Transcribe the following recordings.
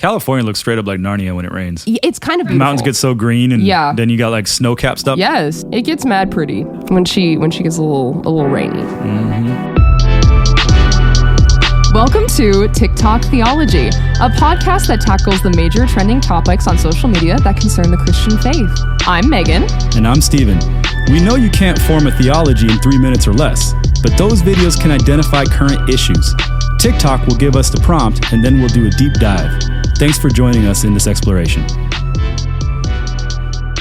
California looks straight up like Narnia when it rains. It's kind of beautiful. Mountains get so green, and then you got like snow capped up. Yes, it gets mad pretty when she gets a little rainy. Welcome to TikTok Theology, a podcast that tackles the major trending topics on social media that concern the Christian faith. I'm Megan. And I'm Steven. We know you can't form a theology in 3 minutes or less, but those videos can identify current issues. TikTok will give us the prompt, and then we'll do a deep dive. Thanks for joining us in this exploration.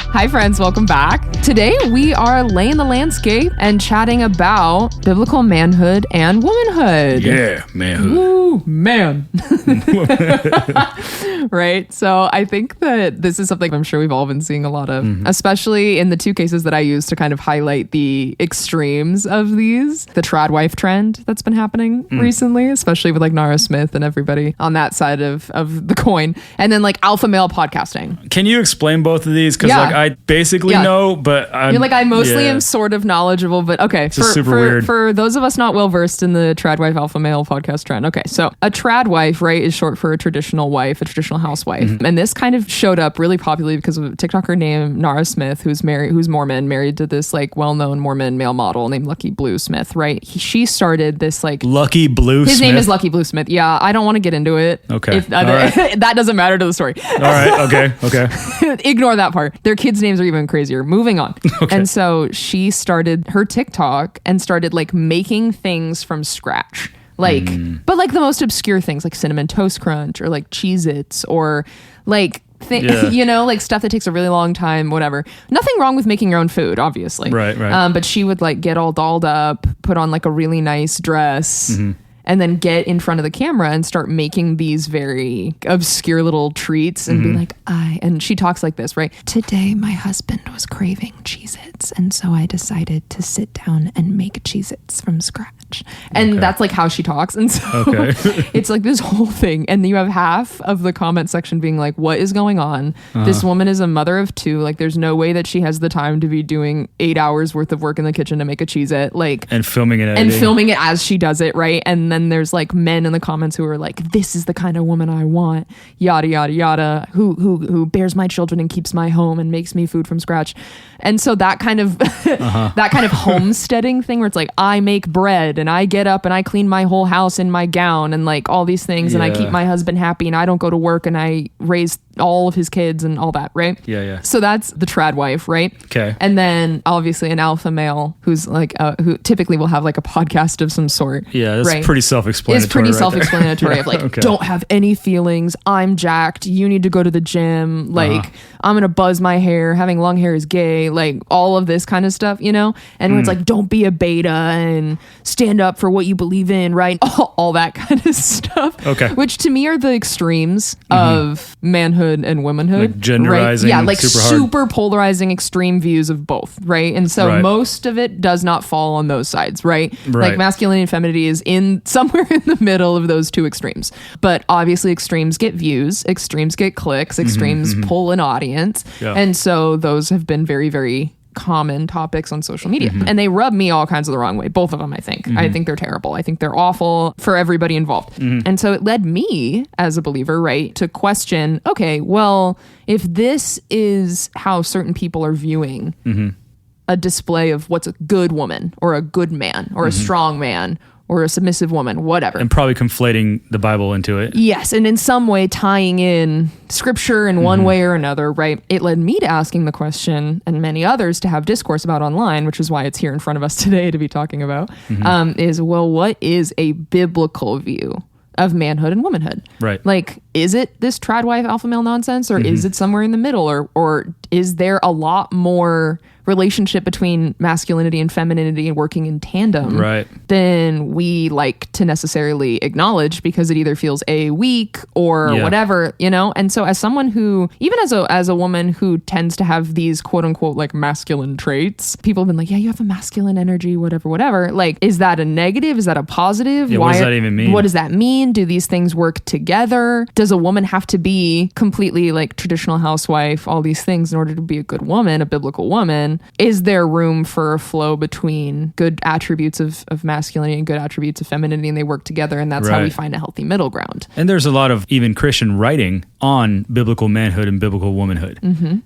Hi friends, welcome back. Today we are laying the landscape and chatting about biblical manhood and womanhood. Yeah, manhood. Woo, man. Right? So I think that this is something I'm sure we've all been seeing a lot of, especially in the two cases that I use to kind of highlight the extremes of these. The trad wife trend that's been happening recently, especially with like Nara Smith and everybody on that side of the coin. And then like alpha male podcasting. Can you explain both of these? Because like I basically know, but I mostly am sort of knowledgeable, but okay. For those of us not well versed in the trad wife alpha male podcast trend. Okay, so a trad wife, right, is short for a traditional wife, a traditional housewife. And this kind of showed up really popularly because of a TikToker named Nara Smith, who's Mormon, married to this like well-known Mormon male model named Lucky Blue Smith, right? She started this like... Lucky Blue Smith? His name is Lucky Blue Smith. Yeah, I don't want to get into it. Okay. That doesn't matter to the story. All right, okay. Ignore that part. Their kids' names are even crazier. Moving on. Okay. And so she started her TikTok and started like making things from scratch. Like, but like the most obscure things like Cinnamon Toast Crunch or like Cheez-Its or like, you know, like stuff that takes a really long time, whatever. Nothing wrong with making your own food, obviously. Right. But she would like get all dolled up, put on like a really nice dress, and then get in front of the camera and start making these very obscure little treats and be like, and she talks like this, right? Today, my husband was craving Cheez-Its, and so I decided to sit down and make Cheez-Its from scratch. And that's like how she talks. And so it's like this whole thing. And you have half of the comment section being like, what is going on? This woman is a mother of two. Like, there's no way that she has the time to be doing 8 hours worth of work in the kitchen to make a Cheez-It. Like, and filming it as she does it, right? And then there's like men in the comments who are like, this is the kind of woman I want, yada yada yada, who bears my children and keeps my home and makes me food from scratch. And so that kind of that kind of homesteading thing where it's like, I make bread and I get up and I clean my whole house in my gown and like all these things and I keep my husband happy and I don't go to work and I raise all of his kids and all that, right? Yeah. So that's the trad wife, right? Okay. And then obviously an alpha male who's like who typically will have like a podcast of some sort. Yeah, that's pretty self-explanatory. It's pretty self-explanatory of like, don't have any feelings. I'm jacked. You need to go to the gym. Like, I'm gonna buzz my hair. Having long hair is gay. Like all of this kind of stuff, you know? And it's like, don't be a beta and stand up for what you believe in, right? All that kind of stuff. Okay. Which to me are the extremes of manhood and womanhood. Like genderizing, right? Yeah, like super polarizing extreme views of both, right? And so most of it does not fall on those sides, right? Like masculinity and femininity is in somewhere in the middle of those two extremes. But obviously extremes get views, extremes get clicks, extremes pull an audience. Yeah. And so those have been very, very common topics on social media. And they rub me all kinds of the wrong way. Both of them, I think. I think they're terrible. I think they're awful for everybody involved. And so it led me as a believer, right, to question, okay, well, if this is how certain people are viewing a display of what's a good woman or a good man or a strong man or a submissive woman, whatever. And probably conflating the Bible into it. Yes, and in some way tying in scripture in one way or another, right? It led me to asking the question, and many others to have discourse about online, which is why it's here in front of us today to be talking about, is, well, what is a biblical view of manhood and womanhood? Right. Like, is it this trad wife alpha male nonsense, or is it somewhere in the middle, or is there a lot more relationship between masculinity and femininity and working in tandem than we like to necessarily acknowledge, because it either feels weak or whatever, you know? And so as someone who, even as a woman who tends to have these quote unquote like masculine traits, people have been like, yeah, you have a masculine energy, whatever. Like, is that a negative? Is that a positive? Yeah, what does that even mean? What does that mean? Do these things work together? Does a woman have to be completely like traditional housewife, all these things, in in order to be a good woman, a biblical woman, is there room for a flow between good attributes of masculinity and good attributes of femininity, and they work together, and that's how we find a healthy middle ground. And there's a lot of even Christian writing on biblical manhood and biblical womanhood.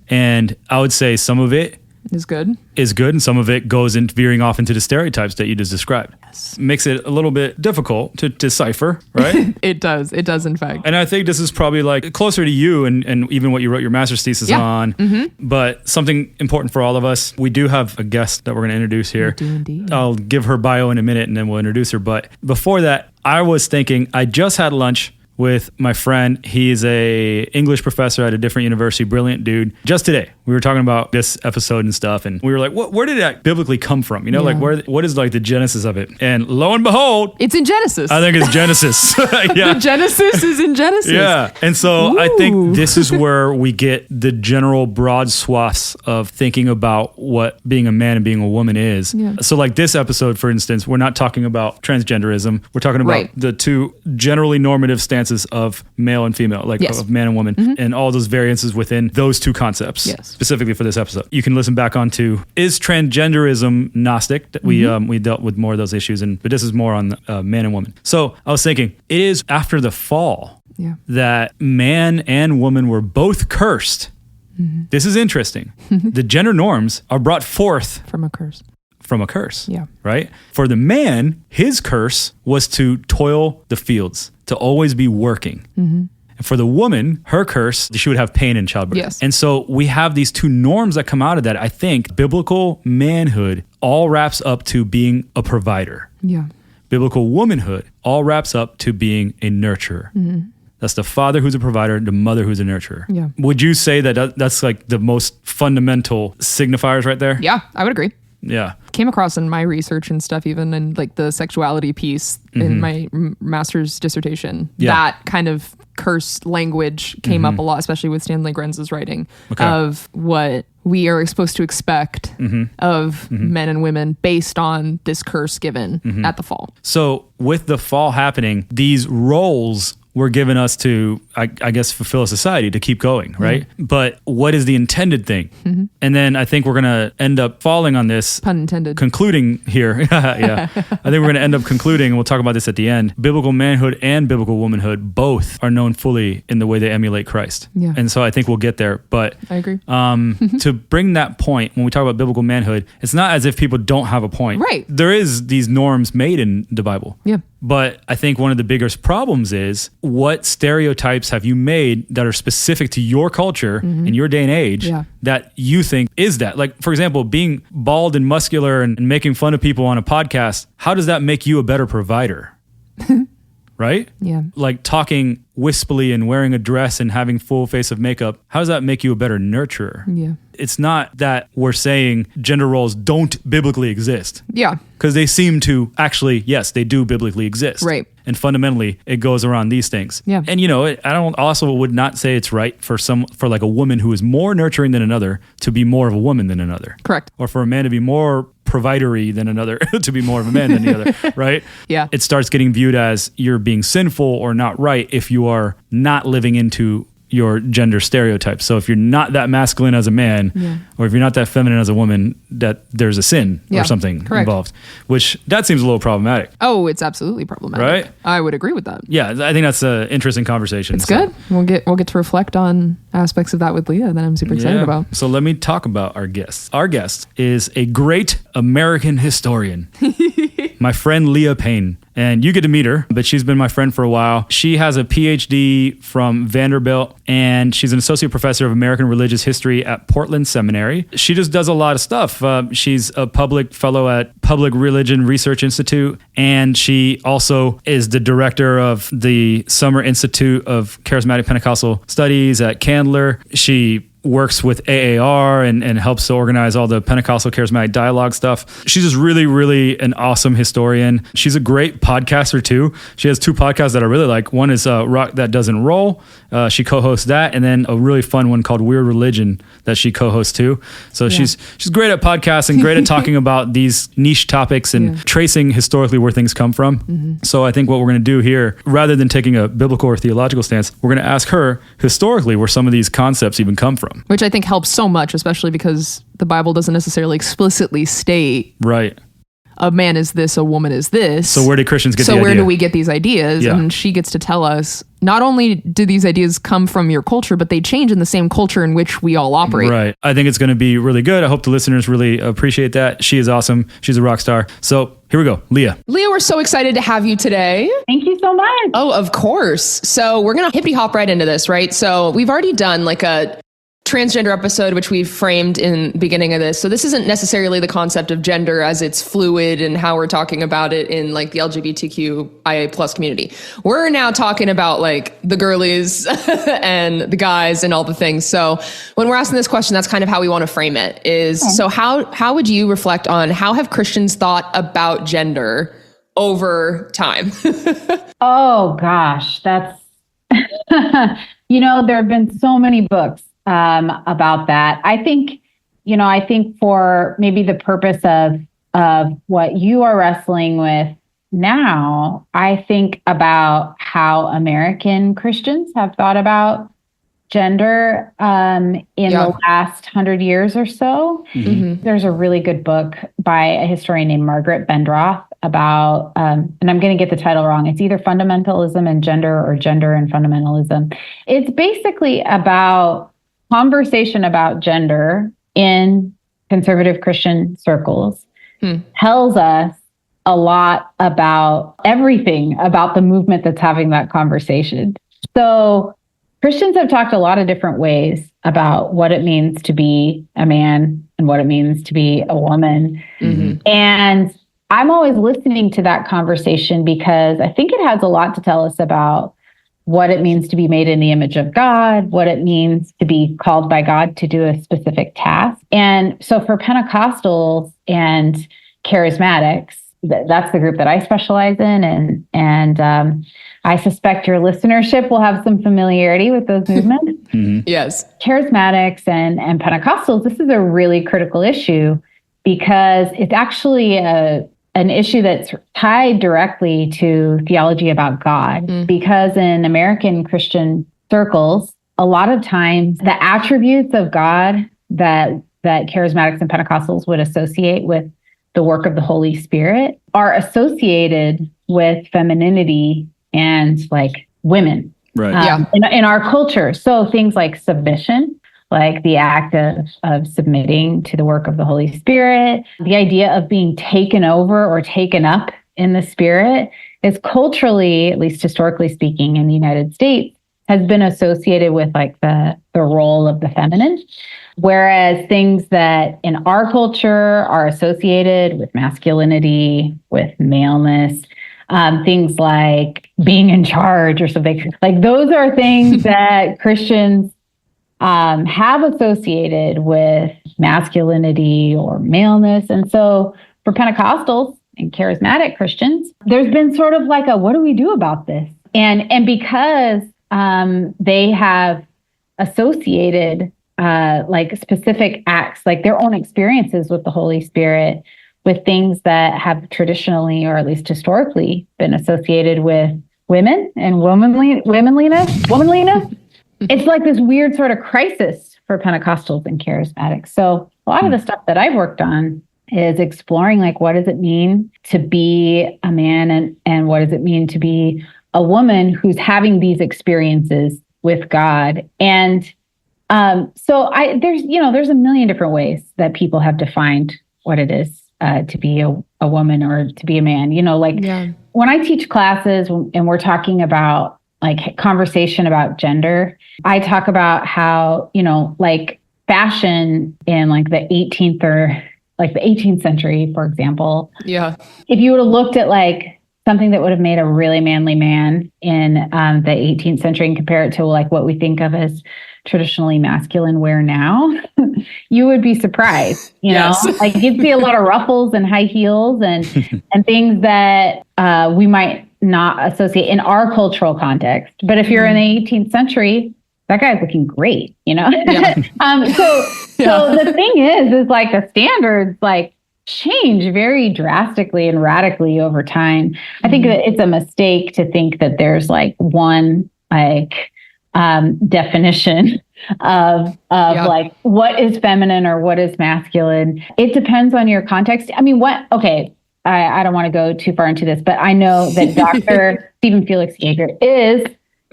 And I would say some of it is good, and some of it goes in veering off into the stereotypes that you just described. Yes. Makes it a little bit difficult to decipher, right? It does in fact. And I think this is probably like closer to you and even what you wrote your master's thesis on, but something important for all of us. We do have a guest that we're going to introduce here. We do indeed. I'll give her bio in a minute and then we'll introduce her. But before that, I was thinking, I just had lunch with my friend. He's a English professor at a different university, brilliant dude. Just today, we were talking about this episode and stuff, and we were like, where did that biblically come from? You know, like what is like the genesis of it? And lo and behold, it's in Genesis. I think it's Genesis. The Genesis is in Genesis. Yeah. And so I think this is where we get the general broad swaths of thinking about what being a man and being a woman is. Yeah. So like this episode, for instance, we're not talking about transgenderism. We're talking about the two generally normative stances of male and female, like of man and woman, and all those variances within those two concepts, specifically for this episode. You can listen back on to, is transgenderism Gnostic? We dealt with more of those issues, but this is more on man and woman. So I was thinking, it is after the fall that man and woman were both cursed. This is interesting. The gender norms are brought forth from a curse. Yeah. Right? For the man, his curse was to toil the fields, to always be working. And for the woman, her curse, she would have pain in childbirth. Yes. And so we have these two norms that come out of that. I think biblical manhood all wraps up to being a provider. Yeah. Biblical womanhood all wraps up to being a nurturer. That's the father who's a provider, the mother who's a nurturer. Yeah. Would you say that that's like the most fundamental signifiers right there? Yeah, I would agree. Yeah. Came across in my research and stuff, even in like the sexuality piece in my master's dissertation, that kind of curse language came up a lot, especially with Stanley Grenz's writing of what we are supposed to expect of men and women based on this curse given at the fall. So with the fall happening, these roles were given us to, I guess, fulfill a society, to keep going, right? But what is the intended thing? And then I think we're going to end up falling on this. Pun intended. Concluding here. I think we're going to end up concluding, and we'll talk about this at the end. Biblical manhood and biblical womanhood both are known fully in the way they emulate Christ. Yeah. And so I think we'll get there. But I agree. To bring that point, when we talk about biblical manhood, it's not as if people don't have a point. Right. There is these norms made in the Bible. Yeah. But I think one of the biggest problems is, what stereotypes have you made that are specific to your culture in your day and age that you think is that? Like, for example, being bald and muscular and making fun of people on a podcast, how does that make you a better provider? Right? Yeah. Like talking wispily and wearing a dress and having full face of makeup, how does that make you a better nurturer? Yeah. It's not that we're saying gender roles don't biblically exist. Yeah. Because they seem to actually, yes, they do biblically exist. Right. And fundamentally, it goes around these things. Yeah. And I would not say it's right for like a woman who is more nurturing than another to be more of a woman than another. Correct. Or for a man to be more providery than another to be more of a man than the other, right? Yeah. It starts getting viewed as you're being sinful or not right if you are not living into your gender stereotypes. So if you're not that masculine as a man, or if you're not that feminine as a woman, that there's a sin or something involved, which that seems a little problematic. Oh, it's absolutely problematic. Right? I would agree with that. Yeah, I think that's an interesting conversation. It's good. We'll get to reflect on aspects of that with Leah that I'm super excited about. So let me talk about our guest. Our guest is a great American historian. My friend Leah Payne. And you get to meet her, but she's been my friend for a while. She has a PhD from Vanderbilt, and she's an associate professor of American religious history at Portland Seminary. She just does a lot of stuff. She's a public fellow at Public Religion Research Institute, and she also is the director of the Summer Institute of Charismatic Pentecostal Studies at Candler. She works with AAR and helps to organize all the Pentecostal Charismatic Dialogue stuff. She's just really, really an awesome historian. She's a great podcaster too. She has two podcasts that I really like. One is Rock That Doesn't Roll. She co-hosts that, and then a really fun one called Weird Religion that she co-hosts too. So she's great at podcasting, great at talking about these niche topics and tracing historically where things come from. So I think what we're going to do here, rather than taking a biblical or theological stance, we're going to ask her historically where some of these concepts even come from. from. Which I think helps so much, especially because the Bible doesn't necessarily explicitly state right. A man is this, a woman is this. So where do Christians get the idea? So where do we get these ideas? Yeah. And she gets to tell us, not only do these ideas come from your culture, but they change in the same culture in which we all operate. Right. I think it's going to be really good. I hope the listeners really appreciate that. She is awesome. She's a rock star. So here we go. Leah. Leah, we're so excited to have you today. Thank you so much. Oh, of course. So we're going to hippity hop right into this, right? So we've already done like a transgender episode, which we've framed in the beginning of this. So this isn't necessarily the concept of gender as it's fluid and how we're talking about it in like the LGBTQIA plus community. We're now talking about like the girlies and the guys and all the things. So when we're asking this question, that's kind of how we want to frame it is, so how would you reflect on how have Christians thought about gender over time? Oh gosh, that's, there have been so many books about that. I think for maybe the purpose of what you are wrestling with now, I think about how American Christians have thought about gender in the last 100 years or so. Mm-hmm. There's a really good book by a historian named Margaret Bendroth about, and I'm going to get the title wrong. It's either Fundamentalism and Gender or Gender and Fundamentalism. It's basically about conversation about gender in conservative Christian circles tells us a lot about everything about the movement that's having that conversation. So Christians have talked a lot of different ways about what it means to be a man and what it means to be a woman. Mm-hmm. And I'm always listening to that conversation because I think it has a lot to tell us about what it means to be made in the image of God, what it means to be called by God to do a specific task. And so for Pentecostals and charismatics, that's the group that I specialize in. And I suspect your listenership will have some familiarity with those movements. Mm-hmm. Yes. Charismatics and Pentecostals, this is a really critical issue because it's actually an issue that's tied directly to theology about God, because in American Christian circles, a lot of times the attributes of God that charismatics and Pentecostals would associate with the work of the Holy Spirit are associated with femininity and like women in our culture. So things like submission, like the act of submitting to the work of the Holy Spirit, the idea of being taken over or taken up in the Spirit is culturally, at least historically speaking in the United States, has been associated with like the role of the feminine. Whereas things that in our culture are associated with masculinity, with maleness, things like being in charge or something, like those are things that Christians have associated with masculinity or maleness. And so for Pentecostals and charismatic Christians, there's been sort of like what do we do about this? And because they have associated like specific acts, like their own experiences with the Holy Spirit, with things that have traditionally, or at least historically, been associated with women and womanliness. It's like this weird sort of crisis for Pentecostals and charismatics. So a lot of the stuff that I've worked on is exploring like, what does it mean to be a man and what does it mean to be a woman who's having these experiences with God? And so there's a million different ways that people have defined what it is to be a woman or to be a man. When I teach classes and we're talking about like conversation about gender, I talk about how, like fashion in like the 18th or like the 18th century, for example. Yeah. If you would have looked at like something that would have made a really manly man in the 18th century and compare it to like what we think of as traditionally masculine wear now, you would be surprised, you know, like you'd see a lot of ruffles and high heels and things that we might not associate in our cultural context. But if you're in the 18th century, that guy's looking great, you know? Yeah. So the thing is like the standards like change very drastically and radically over time. I think that it's a mistake to think that there's like one like definition of like what is feminine or what is masculine. It depends on your context. I mean, I don't want to go too far into this, but I know that Dr. Stephen Felix Yeager is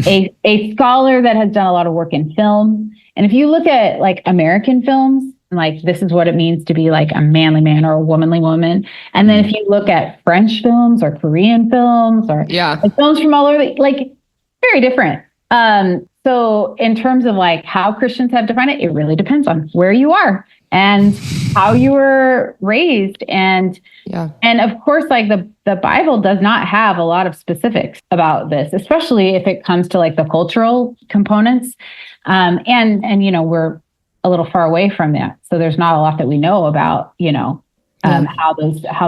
a scholar that has done a lot of work in film. And if you look at like American films, like this is what it means to be like a manly man or a womanly woman. And then if you look at French films or Korean films or like films from all over, like very different. So in terms of like how Christians have defined it, it really depends on where you are and how you were raised. And of course, like the Bible does not have a lot of specifics about this, especially if it comes to like the cultural components. And you know, we're a little far away from that. So there's not a lot that we know about, you know, how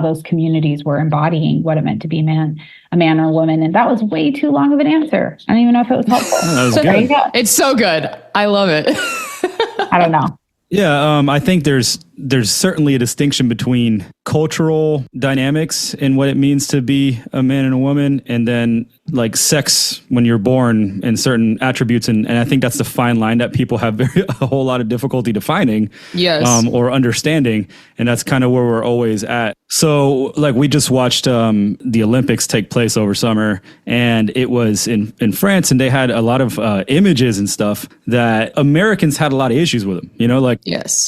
those communities were embodying what it meant to be a man or a woman. And that was way too long of an answer. I don't even know if it was helpful. That was good. It's so good. I love it. I don't know. Yeah, I think there's certainly a distinction between cultural dynamics and what it means to be a man and a woman, and then like sex when you're born and certain attributes. And I think that's the fine line that people have a whole lot of difficulty defining or understanding. And that's kind of where we're always at. So like we just watched the Olympics take place over summer, and it was in France, and they had a lot of images and stuff that Americans had a lot of issues with them, you know, like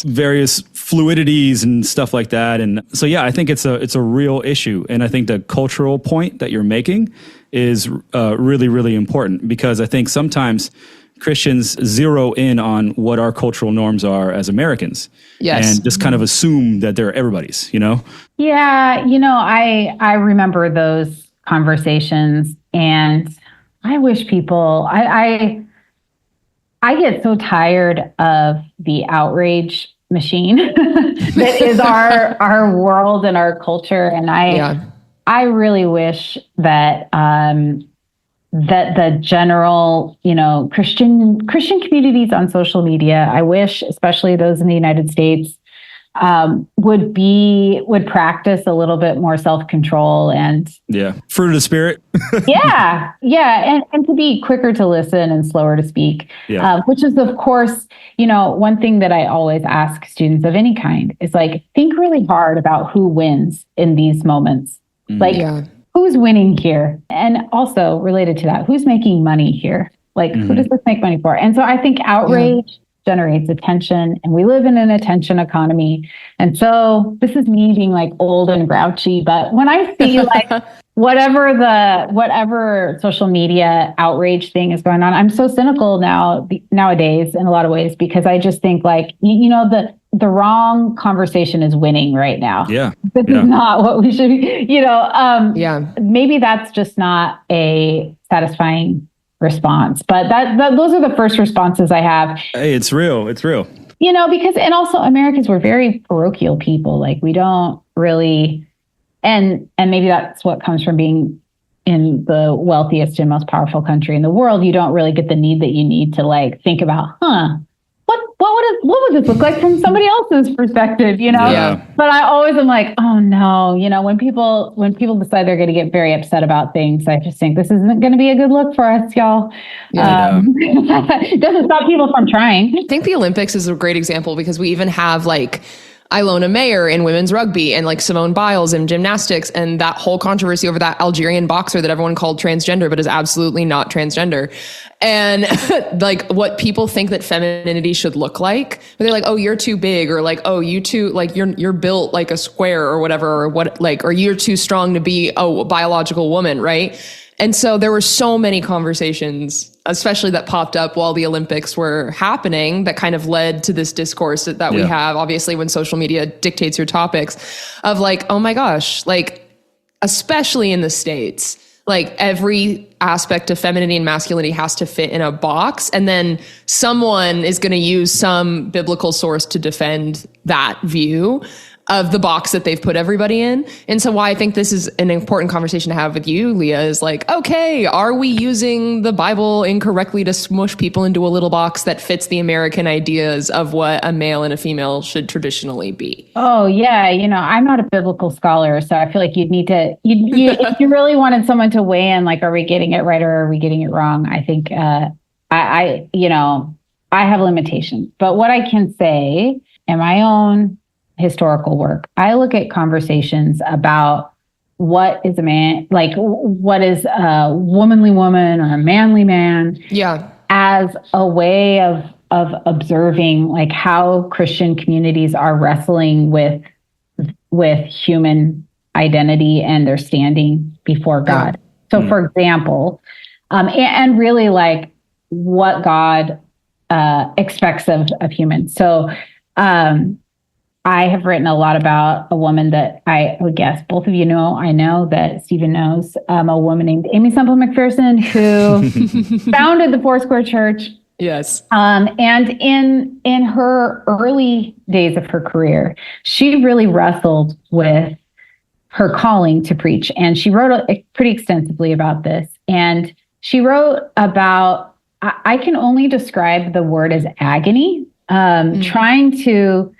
various fluidities and stuff like that. And so, yeah, I think it's a real issue. And I think the cultural point that you're making is really, really important, because I think sometimes Christians zero in on what our cultural norms are as Americans and just kind of assume that they're everybody's, you know? Yeah. You know, I remember those conversations, and I wish people, I get so tired of the outrage machine that is our world and our culture. And I really wish that that the general, you know, Christian communities on social media, I wish, especially those in the United States, would practice a little bit more self-control and fruit of the spirit. and to be quicker to listen and slower to speak, which is, of course, you know, one thing that I always ask students of any kind is like, think really hard about who wins in these moments. Who's winning here? And also related to that, who's making money here? Like, who does this make money for? And so I think outrage generates attention, and we live in an attention economy. And so this is me being like old and grouchy, but when I see like whatever social media outrage thing is going on, I'm so cynical nowadays in a lot of ways, because I just think like, you know, the wrong conversation is winning right now. This is not what we should, you know, maybe that's just not a satisfying response, but those are the first responses I have. Hey, it's real. You know, because, and also Americans, we're very parochial people. Like we don't really, and maybe that's what comes from being in the wealthiest and most powerful country in the world. You don't really get the need that you need to like think about, what would this look like from somebody else's perspective, you know? But I always am like, oh no, you know, when people decide they're going to get very upset about things, I just think this isn't going to be a good look for us, y'all. It doesn't stop people from trying. I think the Olympics is a great example, because we even have like Ilona Mayer in women's rugby, and like Simone Biles in gymnastics, and that whole controversy over that Algerian boxer that everyone called transgender, but is absolutely not transgender. And like what people think that femininity should look like, but they're like, oh, you're too big, or like, oh, you too, like you're built like a square or whatever, or what, like, or you're too strong to be a biological woman. Right. And so there were so many conversations, especially that popped up while the Olympics were happening, that kind of led to this discourse that we have, obviously, when social media dictates your topics, of like, oh my gosh, like, especially in the States, like every aspect of femininity and masculinity has to fit in a box. And then someone is going to use some biblical source to defend that view of the box that they've put everybody in. And so why I think this is an important conversation to have with you, Leah, is like, okay, are we using the Bible incorrectly to smush people into a little box that fits the American ideas of what a male and a female should traditionally be? Oh yeah. You know, I'm not a biblical scholar, so I feel like you'd need to, if you really wanted someone to weigh in, like, are we getting it right or are we getting it wrong? I think I have limitations. But what I can say in my own historical work, I look at conversations about what is a man, like what is a womanly woman or a manly man, as a way of observing like how Christian communities are wrestling with human identity and their standing before God. So, for example, and really like what God expects of humans. So, I have written a lot about a woman that I would guess both of you know. I know that Stephen knows a woman named Amy Semple McPherson who founded the Foursquare Church. Yes. And in her early days of her career, she really wrestled with her calling to preach. And she wrote pretty extensively about this. And she wrote about, I can only describe the word as agony, trying to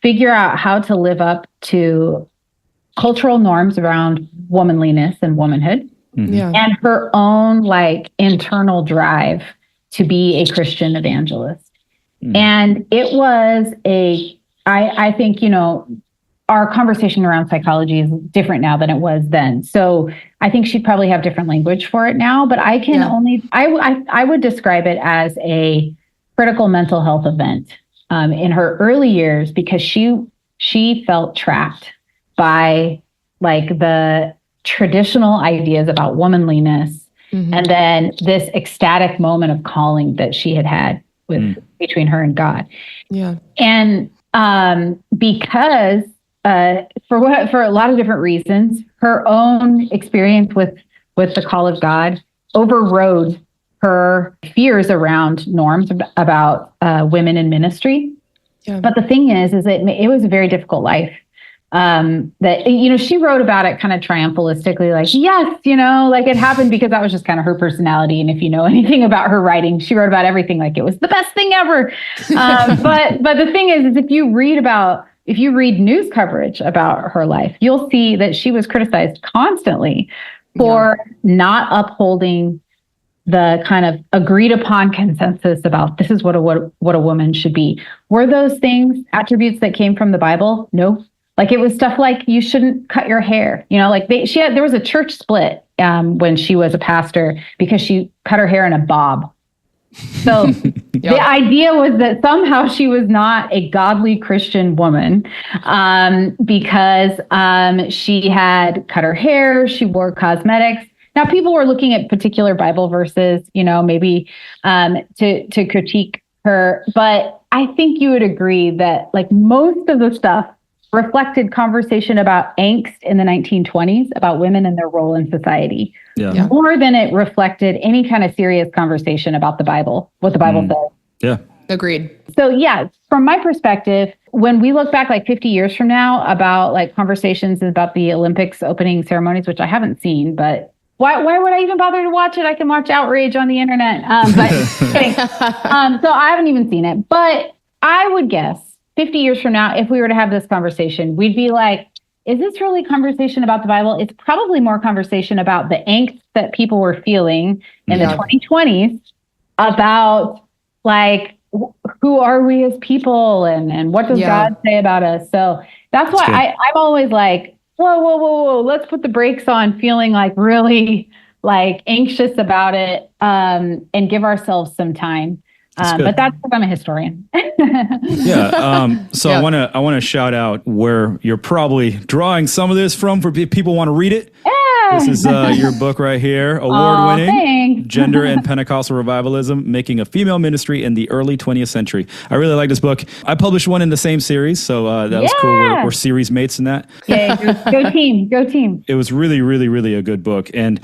figure out how to live up to cultural norms around womanliness and womanhood, and her own like internal drive to be a Christian evangelist. And it was I think, our conversation around psychology is different now than it was then. So I think she'd probably have different language for it now, but I can I would describe it as a critical mental health event in her early years, because she felt trapped by like the traditional ideas about womanliness, and then this ecstatic moment of calling that she had with between her and God. Yeah. And because for a lot of different reasons, her own experience with the call of God overrode her fears around norms about women in ministry. Yeah. But the thing is that it was a very difficult life. That, she wrote about it kind of triumphalistically, like, yes, like it happened because that was just kind of her personality. And if you know anything about her writing, she wrote about everything like it was the best thing ever. But the thing is if you read news coverage about her life, you'll see that she was criticized constantly for not upholding the kind of agreed upon consensus about this is what a woman should be. Were those things attributes that came from the Bible? No. Like it was stuff like you shouldn't cut your hair. Like there was a church split when she was a pastor because she cut her hair in a bob. So the idea was that somehow she was not a godly Christian woman because she had cut her hair, she wore cosmetics. Now, people were looking at particular Bible verses, maybe to critique her. But I think you would agree that like most of the stuff reflected conversation about angst in the 1920s about women and their role in society, more than it reflected any kind of serious conversation about the Bible, what the Bible says. Yeah. Agreed. So from my perspective, when we look back like 50 years from now about like conversations about the Olympics opening ceremonies, which I haven't seen, but why would I even bother to watch it? I can watch outrage on the internet. But kidding. So I haven't even seen it, but I would guess 50 years from now, if we were to have this conversation, we'd be like, is this really conversation about the Bible? It's probably more conversation about the angst that people were feeling in the 2020s about like, who are we as people and what does God say about us? So that's why I'm always like, whoa, let's put the brakes on feeling like really like anxious about it and give ourselves some time. But that's because I'm a historian. So I want to shout out where you're probably drawing some of this from for people who want to read it. This is your book right here, award-winning, Gender and Pentecostal Revivalism, Making a Female Ministry in the Early 20th Century. I really like this book. I published one in the same series, so that was cool. We're series mates in that. Yeah, go team. It was really, really, really a good book. And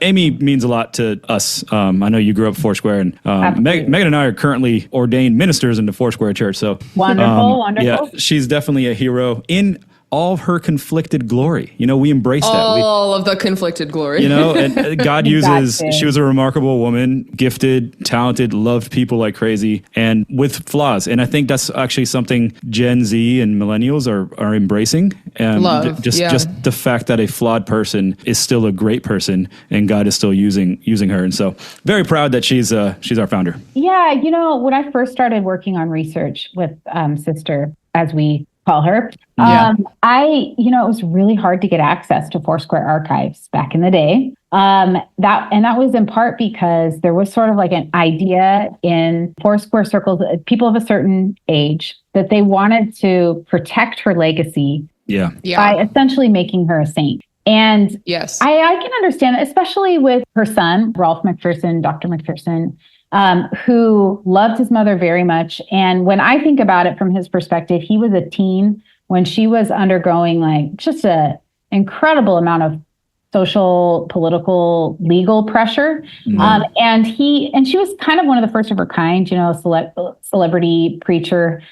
Amy means a lot to us. I know you grew up Foursquare, and Megan and I are currently ordained ministers in the Foursquare Church. So wonderful. Yeah, she's definitely a hero in all of her conflicted glory. We embrace that. All of the conflicted glory. And God uses, she was a remarkable woman, gifted, talented, loved people like crazy, and with flaws. And I think that's actually something Gen Z and millennials are embracing. Love. Just the fact that a flawed person is still a great person and God is still using her. And so very proud that she's our founder. Yeah. When I first started working on research with Sister, as we call her, it was really hard to get access to Foursquare archives back in the day. That was in part because there was sort of like an idea in Foursquare circles, people of a certain age, that they wanted to protect her legacy by essentially making her a saint. And yes, I can understand that, especially with her son, Rolf McPherson, Dr. McPherson, who loved his mother very much. And when I think about it from his perspective, he was a teen when she was undergoing like just an incredible amount of social, political, legal pressure. And she was kind of one of the first of her kind, celebrity preacher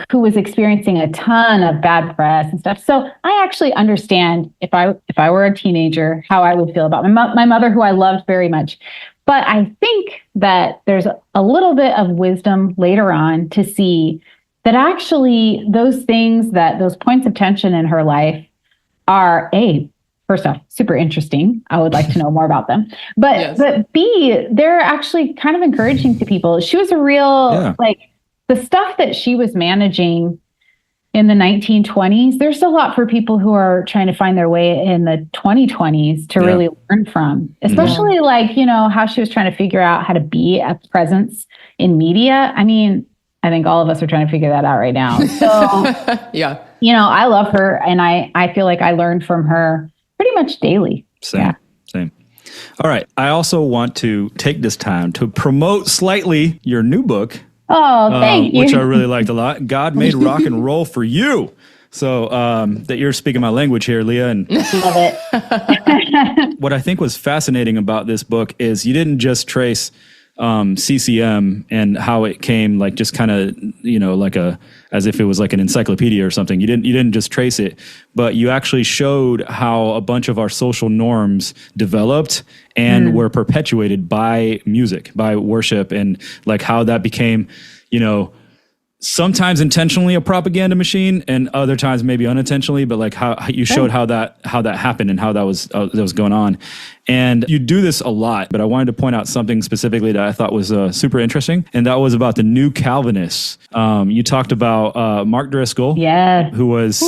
who was experiencing a ton of bad press and stuff. So I actually understand if I were a teenager, how I would feel about my mother, who I loved very much. But I think that there's a little bit of wisdom later on to see that actually those points of tension in her life are first off, super interesting. I would like to know more about them. But B, they're actually kind of encouraging to people. She was a real, the stuff that she was managing in the 1920s, there's a lot for people who are trying to find their way in the 2020s to really learn from, especially how she was trying to figure out how to be a presence in media. I mean, I think all of us are trying to figure that out right now. So, I love her, and I feel like I learned from her pretty much daily. Same. All right. I also want to take this time to promote slightly your new book. Oh, thank you. Which I really liked a lot. God Made Rock and Roll for You. So that you're speaking my language here, Leah. And love it. What I think was fascinating about this book is you didn't just trace CCM and how it came, like just kind of, as if it was like an encyclopedia or something. You didn't just trace it, but you actually showed how a bunch of our social norms developed and were perpetuated by music, by worship, and like how that became, sometimes intentionally a propaganda machine and other times maybe unintentionally, but like how you showed how that happened and how that was going on. And you do this a lot, but I wanted to point out something specifically that I thought was super interesting, and that was about the new Calvinists. You talked about Mark Driscoll, who was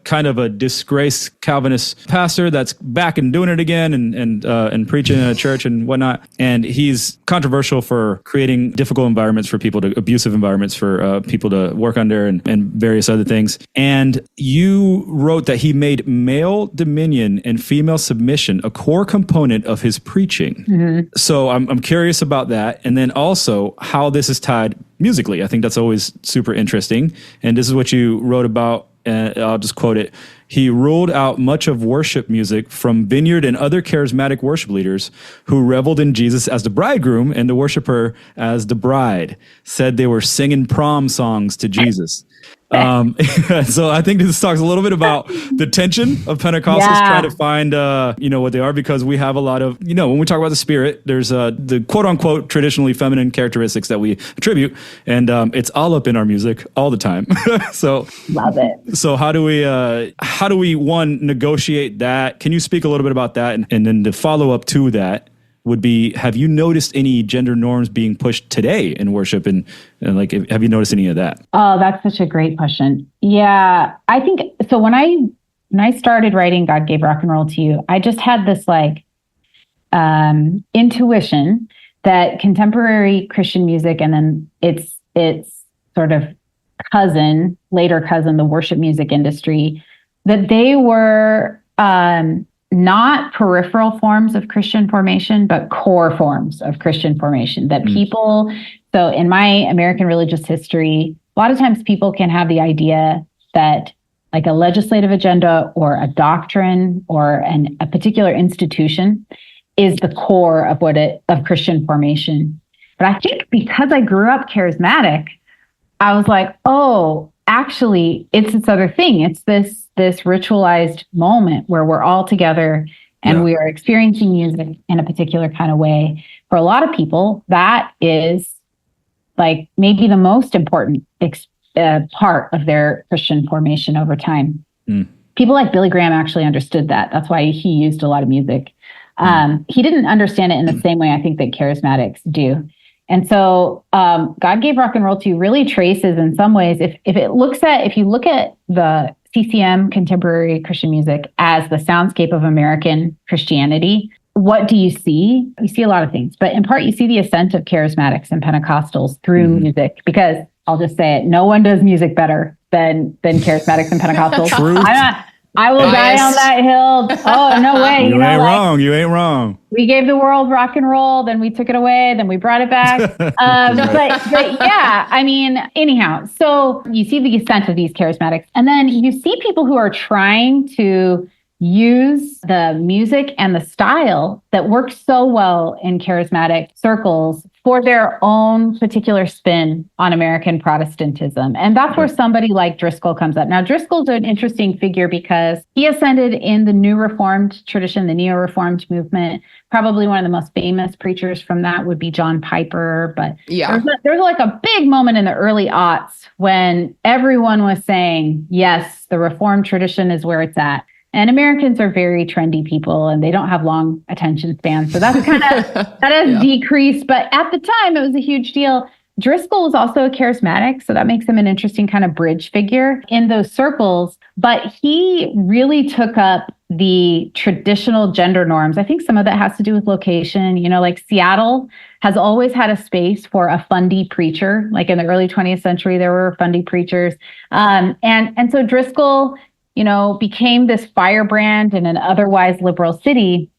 kind of a disgraced Calvinist pastor that's back and doing it again and preaching in a church and whatnot. And he's controversial for creating difficult environments for people, abusive environments for people to work under and various other things. And you wrote that he made male dominion and female submission a core component of his preaching. So I'm curious about that. And then also how this is tied musically. I think that's always super interesting. And this is what you wrote about, and I'll just quote it. He ruled out much of worship music from Vineyard and other charismatic worship leaders who reveled in Jesus as the bridegroom and the worshiper as the bride, said they were singing prom songs to Jesus. So I think this talks a little bit about the tension of Pentecostals trying to find, what they are, because we have a lot of, when we talk about the Spirit, there's the quote unquote traditionally feminine characteristics that we attribute, and it's all up in our music all the time. So love it. So how do we one, negotiate that? Can you speak a little bit about that? And then the follow up to that would be, have you noticed any gender norms being pushed today in worship? And have you noticed any of that? Oh, that's such a great question. Yeah, I think so. When I started writing God Gave Rock and Roll to You, I just had this intuition that contemporary Christian music, and then its sort of later cousin, the worship music industry, that they were not peripheral forms of Christian formation, but core forms of Christian formation. That people, so in my American religious history, a lot of times people can have the idea that like a legislative agenda or a doctrine or a particular institution is the core of Christian formation. But I think because I grew up charismatic, I was like, oh, actually, it's this other thing. It's this ritualized moment where we're all together and we are experiencing music in a particular kind of way. For a lot of people, that is like maybe the most important part of their Christian formation over time. people like Billy Graham actually understood that. That's why he used a lot of music. He didn't understand it in the same way I think that charismatics do. And so God gave rock and roll to you really traces in some ways. If you look at the CCM, contemporary Christian music, as the soundscape of American Christianity, what do you see? You see a lot of things, but in part you see the ascent of charismatics and Pentecostals through music, because I'll just say it, no one does music better than charismatics and Pentecostals. I will die on that hill. Oh, no way. You ain't wrong. You ain't wrong. We gave the world rock and roll, then we took it away, then we brought it back. But yeah, I mean, anyhow, so you see the ascent of these charismatics, and then you see people who are trying to use the music and the style that works so well in charismatic circles for their own particular spin on American Protestantism. And that's where somebody like Driscoll comes up. Now, Driscoll's an interesting figure because he ascended in the New Reformed tradition, the Neo-Reformed movement. Probably one of the most famous preachers from that would be John Piper. But there's like a big moment in the early aughts when everyone was saying, yes, the Reformed tradition is where it's at. And Americans are very trendy people, and they don't have long attention spans. So that's that has decreased. But at the time, it was a huge deal. Driscoll was also a charismatic, so that makes him an interesting kind of bridge figure in those circles. But he really took up the traditional gender norms. I think some of that has to do with location. You know, like Seattle has always had a space for a fundy preacher. Like in the early 20th century, there were fundy preachers. And so Driscoll, you know, became this firebrand in an otherwise liberal city.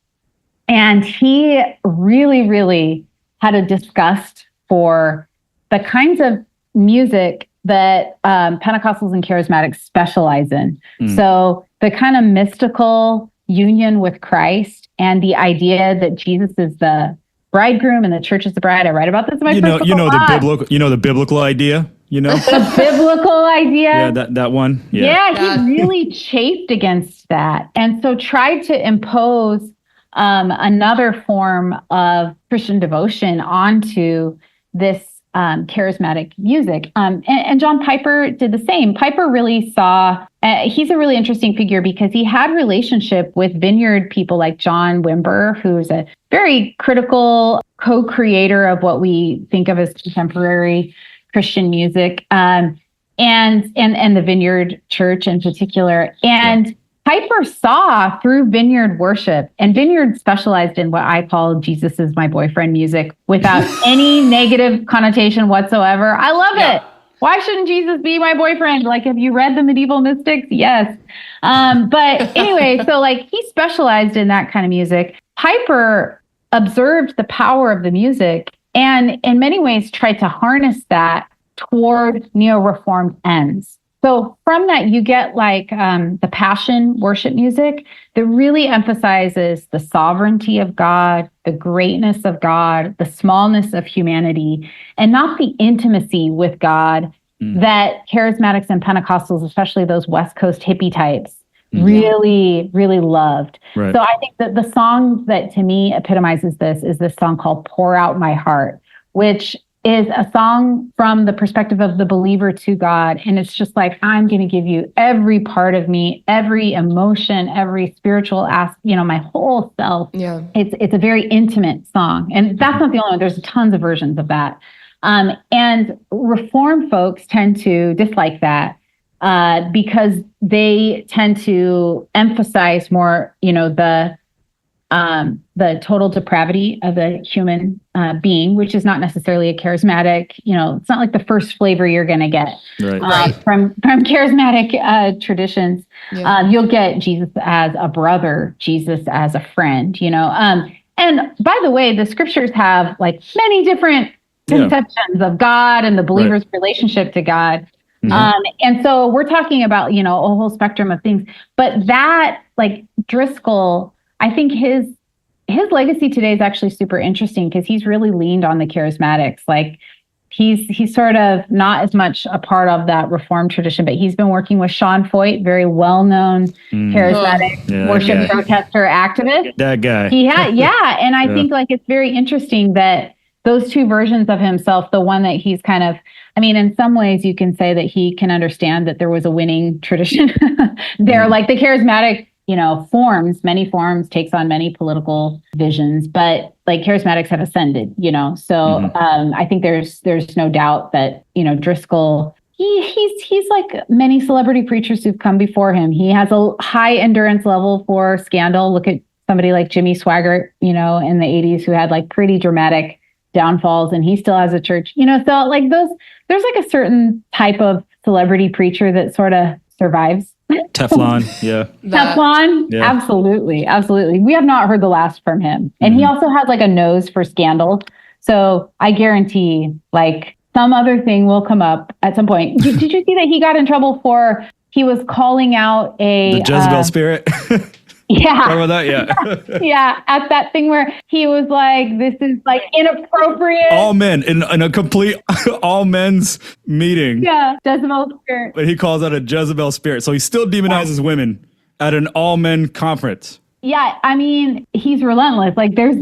And he really, really had a disgust for the kinds of music that Pentecostals and charismatics specialize in. So the kind of mystical union with Christ and the idea that Jesus is the bridegroom and the church is the bride. I write about this in my first the biblical idea. You know, the biblical idea. Yeah, that one. Yeah, he really chafed against that, and so tried to impose another form of Christian devotion onto this charismatic music. And John Piper did the same. Piper really saw. He's a really interesting figure because he had relationship with vineyard people like John Wimber, who's a very critical co-creator of what we think of as contemporary Christian music, and the Vineyard Church in particular. And Piper saw through Vineyard worship, and Vineyard specialized in what I call Jesus is my boyfriend music without any negative connotation whatsoever. I love it. Why shouldn't Jesus be my boyfriend? Like, have you read the medieval mystics? Yes. But anyway, so like he specialized in that kind of music. Piper observed the power of the music and in many ways tried to harness that toward neo-reformed ends. So from that, you get like the passion worship music that really emphasizes the sovereignty of God, the greatness of God, the smallness of humanity, and not the intimacy with God that charismatics and Pentecostals, especially those West Coast hippie types, really, really loved. Right. So I think that the song that to me epitomizes this is this song called Pour Out My Heart, which is a song from the perspective of the believer to God. And it's just like, I'm going to give you every part of me, every emotion, every spiritual my whole self. Yeah. It's a very intimate song. And that's not the only one. There's tons of versions of that. And Reformed folks tend to dislike that because they tend to emphasize more, the total depravity of the human being, which is not necessarily a charismatic, it's not like the first flavor you're going to get from charismatic traditions. Yeah. You'll get Jesus as a brother, Jesus as a friend, and by the way, the scriptures have like many different conceptions of God and the believer's relationship to God. Mm-hmm. And so we're talking about, a whole spectrum of things, but that like Driscoll, I think his legacy today is actually super interesting because he's really leaned on the charismatics. Like he's sort of not as much a part of that Reformed tradition, but he's been working with Sean Foyt, very well-known charismatic worship protester activist. That guy. And I think like it's very interesting that those two versions of himself, the one that he's kind of, I mean, in some ways you can say that he can understand that there was a winning tradition there, like the charismatic, many forms, takes on many political visions, but like charismatics have ascended, so I think there's no doubt that, Driscoll, he's like many celebrity preachers who've come before him. He has a high endurance level for scandal. Look at somebody like Jimmy Swaggart, in the 80s, who had like pretty dramatic downfalls, and he still has a church, so like there's like a certain type of celebrity preacher that sort of survives. Teflon, yeah. Teflon, yeah. Absolutely. We have not heard the last from him. And he also has like a nose for scandal. So I guarantee like some other thing will come up at some point. Did you see that he got in trouble he was calling out the Jezebel spirit? Yeah. Remember that? Yeah. Yeah. At that thing where he was like, this is like inappropriate. All men in a complete all men's meeting. Yeah. Jezebel spirit. But he calls out a Jezebel spirit. So he still demonizes women at an all men conference. Yeah. I mean, he's relentless. Like there's,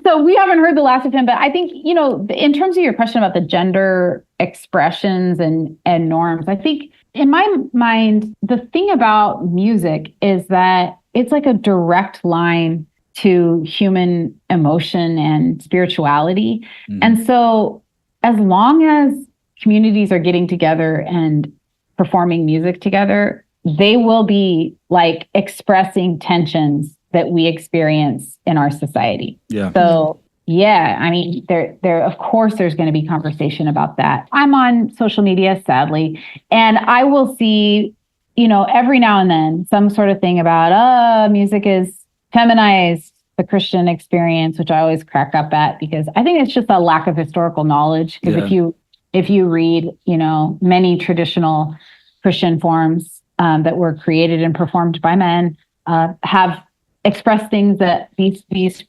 so we haven't heard the last of him, but I think, in terms of your question about the gender expressions and norms, I think, in my mind, the thing about music is that it's like a direct line to human emotion and spirituality. And so as long as communities are getting together and performing music together, they will be like expressing tensions that we experience in our society. Yeah. So yeah, I mean, there, of course, there's going to be conversation about that. I'm on social media, sadly, and I will see, every now and then some sort of thing about, music is feminized the Christian experience, which I always crack up at because I think it's just a lack of historical knowledge. Because if you read, many traditional Christian forms that were created and performed by men have expressed things that these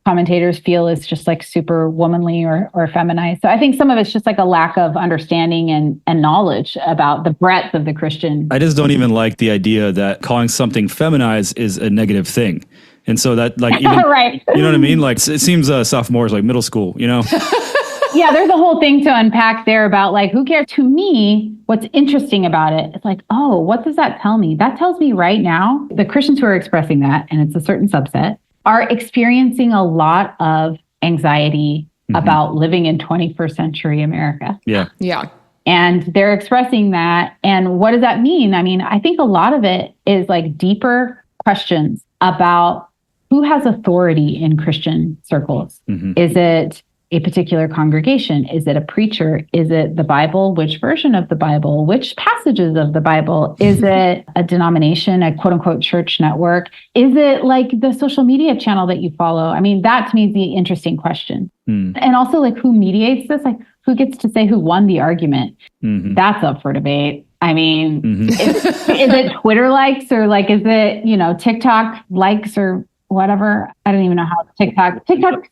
commentators feel is just like super womanly or feminized. So I think some of it's just like a lack of understanding and knowledge about the breadth of the Christian. I just don't even like the idea that calling something feminized is a negative thing. And so that like, even, right. You know what I mean? Like it seems sophomores like middle school, Yeah, there's a whole thing to unpack there about like, who cares? To me, what's interesting about it, it's like, oh, what does that tell me? That tells me right now, the Christians who are expressing that, and it's a certain subset, are experiencing a lot of anxiety about living in 21st century America. Yeah. Yeah. And they're expressing that. And what does that mean? I mean, I think a lot of it is like deeper questions about who has authority in Christian circles. Is it a particular congregation? Is it a preacher? Is it the Bible? Which version of the Bible? Which passages of the Bible? Is it a denomination, a quote unquote church network? Is it like the social media channel that you follow? I mean, that to me is the interesting question. And also like who mediates this? Like who gets to say who won the argument? That's up for debate. I mean, is it Twitter likes or like, is it, TikTok likes or whatever? I don't even know how TikTok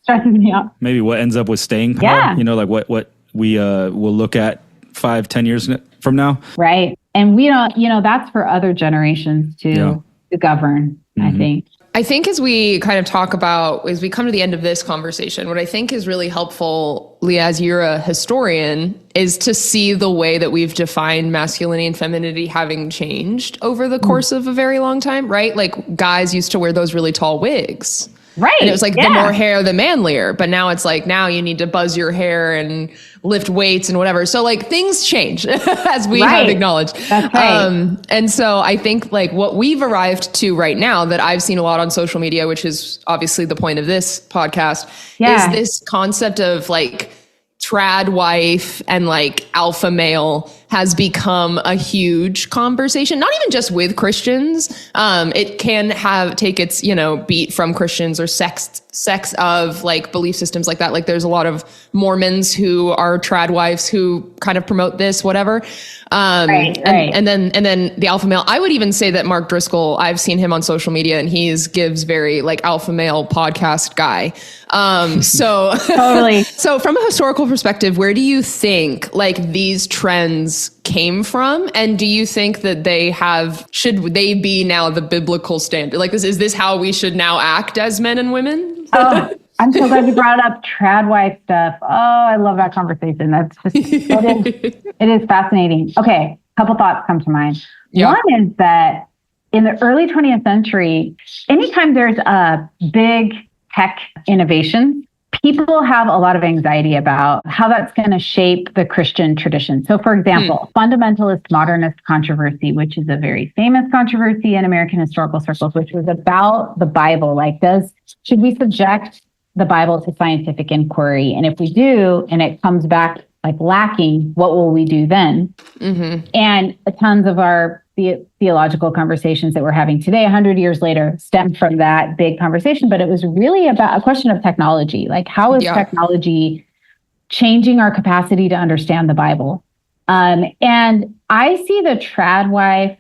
stresses me out. Maybe what ends up with staying power, like what we will look at 5-10 years from now. Right. And we don't, that's for other generations to govern, I think. I think as we kind of talk about, as we come to the end of this conversation, what I think is really helpful, Leah, as you're a historian, is to see the way that we've defined masculinity and femininity having changed over the course of a very long time, right? Like guys used to wear those really tall wigs. Right. And it was like the more hair, the manlier. But now it's like, now you need to buzz your hair and lift weights and whatever. So like things change as we have acknowledged. That's right. And so I think like what we've arrived to right now that I've seen a lot on social media, which is obviously the point of this podcast, is this concept of like trad wife and like alpha male has become a huge conversation, not even just with Christians. It can take its, beat from Christians or sects of like belief systems like that. Like there's a lot of Mormons who are trad wives who kind of promote this, whatever. And then the alpha male, I would even say that Mark Driscoll, I've seen him on social media and gives very like alpha male podcast guy. So totally. So from a historical perspective, where do you think like these trends came from? And do you think that should they be now the biblical standard? Like is this how we should now act as men and women? I'm so glad you brought up trad wife stuff. Oh, I love that conversation. That's just, it is fascinating. Okay, a couple thoughts come to mind. Yeah. One is that in the early 20th century, anytime there's a big tech innovation, people have a lot of anxiety about how that's going to shape the Christian tradition. So, for example, fundamentalist modernist controversy, which is a very famous controversy in American historical circles, which was about the Bible. Like, should we subject the Bible to scientific inquiry? And if we do, and it comes back like lacking, what will we do then? Mm-hmm. And tons of our theological conversations that we're having today, 100 years later, stem from that big conversation. But it was really about a question of technology. Like, how is technology changing our capacity to understand the Bible? And I see the trad wife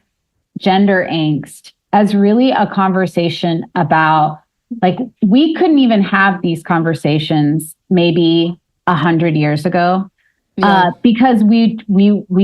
gender angst as really a conversation about, like, we couldn't even have these conversations maybe 100 years ago. Because we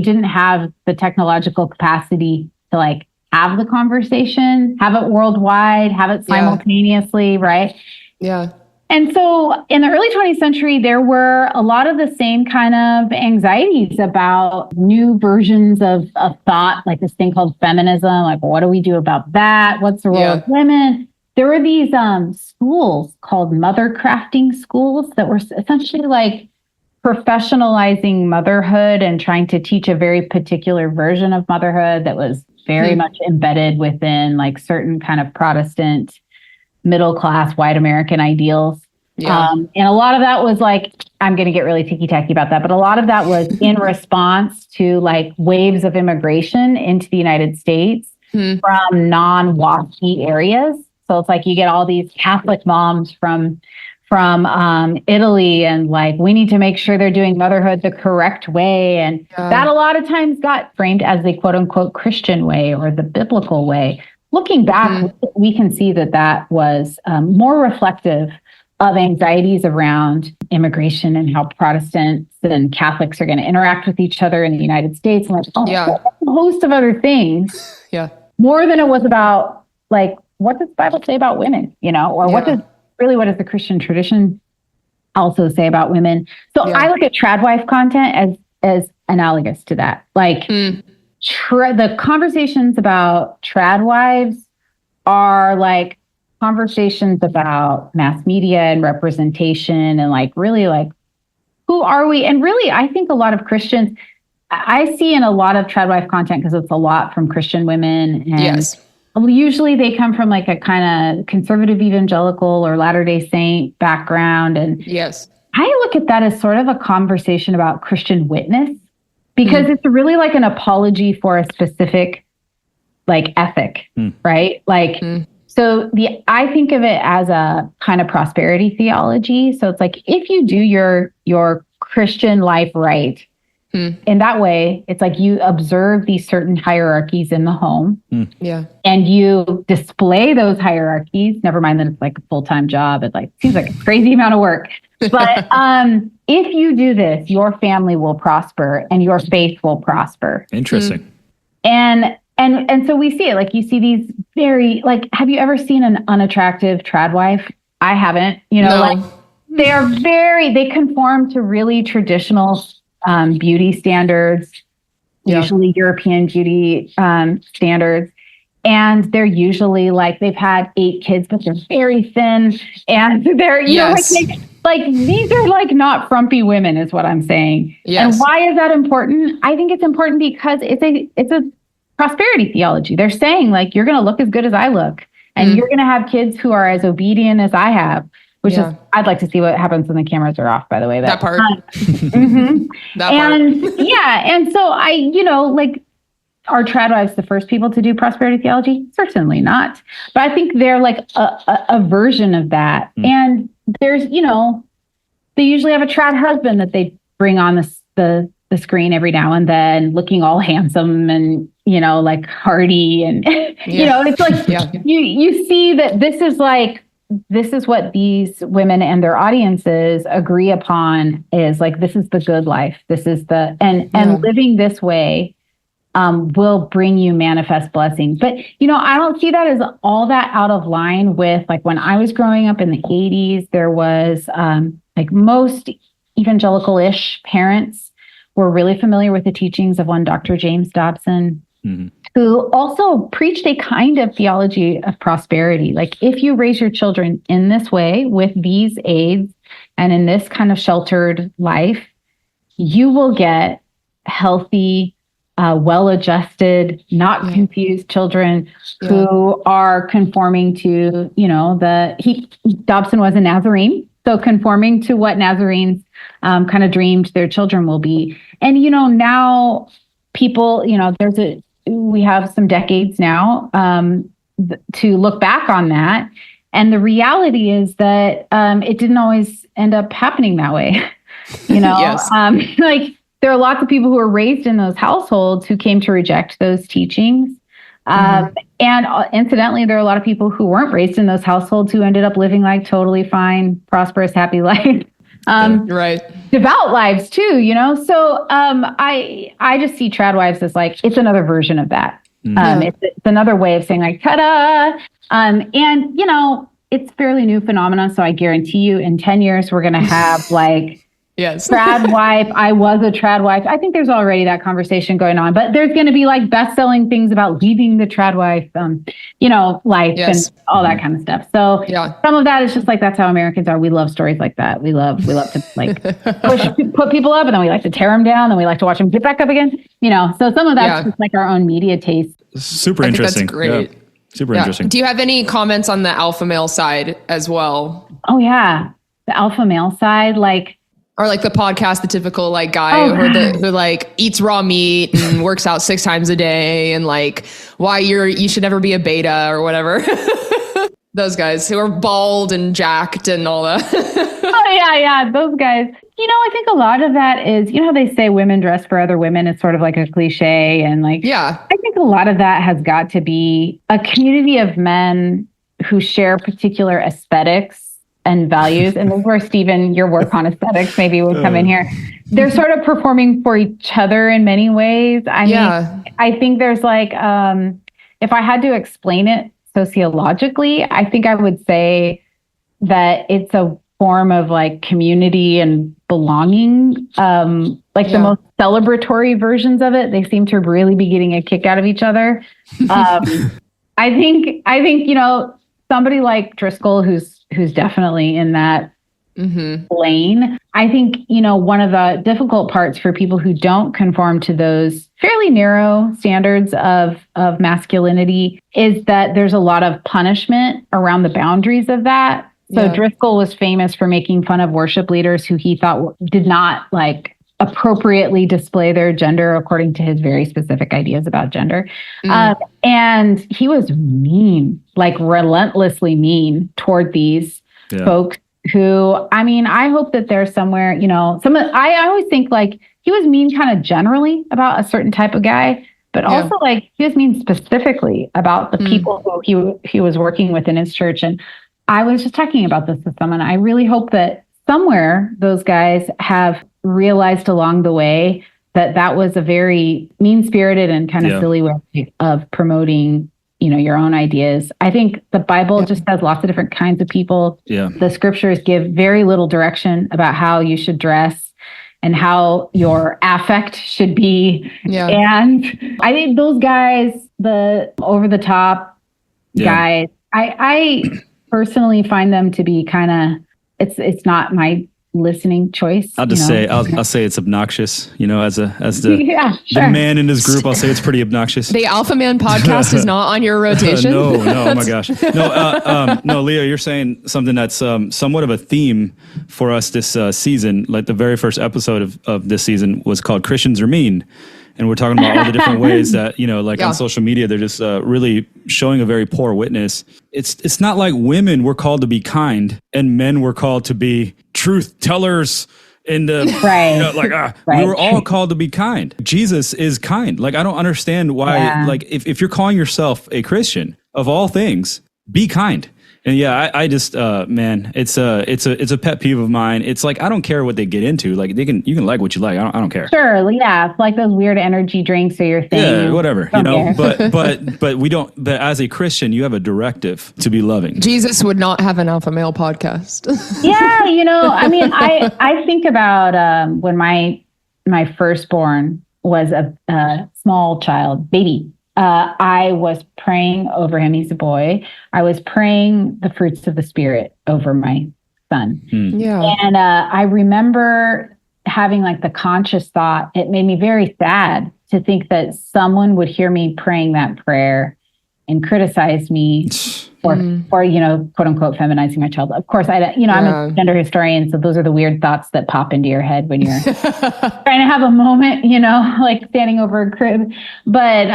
didn't have the technological capacity to like have the conversation, have it worldwide, have it simultaneously, right? Yeah. And so in the early 20th century, there were a lot of the same kind of anxieties about new versions of thought, like this thing called feminism. Like, what do we do about that? What's the role of women? There were these schools called mother crafting schools that were essentially like professionalizing motherhood and trying to teach a very particular version of motherhood that was very much embedded within like certain kind of Protestant middle class white American ideals. And a lot of that was like, I'm going to get really ticky-tacky about that, but a lot of that was in response to like waves of immigration into the United States from non-WASPy areas. So it's like you get all these Catholic moms from Italy, and like, we need to make sure they're doing motherhood the correct way. And that a lot of times got framed as the quote unquote Christian way or the biblical way. Looking back, we can see that was more reflective of anxieties around immigration and how Protestants and Catholics are going to interact with each other in the United States, and like a host of other things. More than it was about like, what does the Bible say about women, or what does the Christian tradition also say about women? So I look at trad wife content as analogous to that. Like the conversations about trad wives are like conversations about mass media and representation and like really like, who are we? And really, I think a lot of Christians, I see in a lot of trad wife content, because it's a lot from Christian women. And usually they come from like a kind of conservative evangelical or Latter-day Saint background. And I look at that as sort of a conversation about Christian witness, because it's really like an apology for a specific like ethic, right? Like, so I think of it as a kind of prosperity theology. So it's like, if you do your Christian life right, in that way, it's like you observe these certain hierarchies in the home. And you display those hierarchies. Never mind that it's like a full-time job. It like seems like a crazy amount of work. But if you do this, your family will prosper and your faith will prosper. Interesting. And so we see it. Like, you see these very, like, have you ever seen an unattractive trad wife? I haven't. Like, they conform to really traditional beauty standards, usually European beauty standards. And they're usually like, they've had 8 kids, but they're very thin. And they're, like these are like not frumpy women is what I'm saying. And why is that important? I think it's important because it's a prosperity theology. They're saying like, you're going to look as good as I look, and you're going to have kids who are as obedient as I have. Which is, I'd like to see what happens when the cameras are off, by the way. That part. And so like, are trad wives the first people to do prosperity theology? Certainly not. But I think they're like a version of that. And there's, they usually have a trad husband that they bring on the screen every now and then, looking all handsome and, like hearty. And, it's like, you see that this is what these women and their audiences agree upon, is like, this is the good life. This is and living this way will bring you manifest blessing. But, I don't see that as all that out of line with like when I was growing up in the 80s, there was like most evangelical-ish parents were really familiar with the teachings of one Dr. James Dobson, who also preached a kind of theology of prosperity. Like if you raise your children in this way with these aids and in this kind of sheltered life, you will get healthy, well-adjusted, not confused children who are conforming to, Dobson was a Nazarene, so conforming to what Nazarenes kind of dreamed their children will be. And, now people, we have some decades now to look back on that. And the reality is that it didn't always end up happening that way. Yes. Like there are lots of people who were raised in those households who came to reject those teachings. And incidentally, there are a lot of people who weren't raised in those households who ended up living like totally fine, prosperous, happy life. Right. Devout lives too, So I just see trad wives as like, it's another version of that. It's another way of saying like, ta-da. And, it's fairly new phenomenon. So I guarantee you in 10 years, we're going to have like, yes, trad wife. I was a trad wife. I think there's already that conversation going on, but there's going to be like best-selling things about leaving the trad wife, life and all that kind of stuff. So some of that is just like, that's how Americans are. We love stories like that. We love to like put people up and then we like to tear them down and we like to watch them get back up again, So some of that's just like our own media taste. Super interesting. That's great. Yeah. Super interesting. Do you have any comments on the alpha male side as well? Oh yeah. The alpha male side, like, or like the podcast, the typical like guy who like eats raw meat and works out 6 times a day and like why you should never be a beta or whatever. Those guys who are bald and jacked and all that. Yeah. Those guys. I think a lot of that is, how they say women dress for other women. It's sort of like a cliche. And like, I think a lot of that has got to be a community of men who share particular aesthetics and values. And this is where, Stephen, your work on aesthetics maybe would come in here. They're sort of performing for each other in many ways. I mean, I think there's like, if I had to explain it sociologically, I think I would say that it's a form of like community and belonging. The most celebratory versions of it, they seem to really be getting a kick out of each other. I think, somebody like Driscoll, who's definitely in that lane. I think, one of the difficult parts for people who don't conform to those fairly narrow standards of masculinity is that there's a lot of punishment around the boundaries of that. So Driscoll was famous for making fun of worship leaders who he thought did not like appropriately display their gender according to his very specific ideas about gender. And he was mean, like relentlessly mean toward these folks who, I mean, I hope that there's somewhere, I always think like he was mean kind of generally about a certain type of guy, but also like he was mean specifically about the people who he was working with in his church. And I was just talking about this with someone. I really hope that somewhere those guys have realized along the way that was a very mean-spirited and kind of silly way of promoting, your own ideas. I think the Bible just has lots of different kinds of people. Yeah. The scriptures give very little direction about how you should dress and how your affect should be. Yeah. And I think those guys, the over-the-top guys, I personally find them to be kind of, it's not my listening choice. I'll just say, I'll say it's obnoxious, as the man in this group, I'll say it's pretty obnoxious. The Alpha Man podcast is not on your rotation. No, oh my gosh. No, Leah, you're saying something that's somewhat of a theme for us this season. Like the very first episode of this season was called Christians Are Mean. And we're talking about all the different ways that, on social media, they're just really showing a very poor witness. It's not like women were called to be kind and men were called to be truth tellers in the, we were all called to be kind. Jesus is kind. Like, I don't understand why, if you're calling yourself a Christian, of all things, be kind. And yeah, I just, man, it's a pet peeve of mine. It's like, I don't care what they get into. Like you can like what you like. I don't care. Sure. Yeah. It's like those weird energy drinks or your thing. Yeah, whatever, but we don't, but as a Christian, you have a directive to be loving. Jesus would not have an alpha male podcast. Yeah. I mean, I think about, when my firstborn was a small child, baby. I was praying over him. He's a boy. I was praying the fruits of the Spirit over my son. Yeah. And I remember having like the conscious thought, it made me very sad to think that someone would hear me praying that prayer and criticize me for quote unquote, feminizing my child. Of course, I'm a gender historian, so those are the weird thoughts that pop into your head when you're trying to have a moment, like standing over a crib. But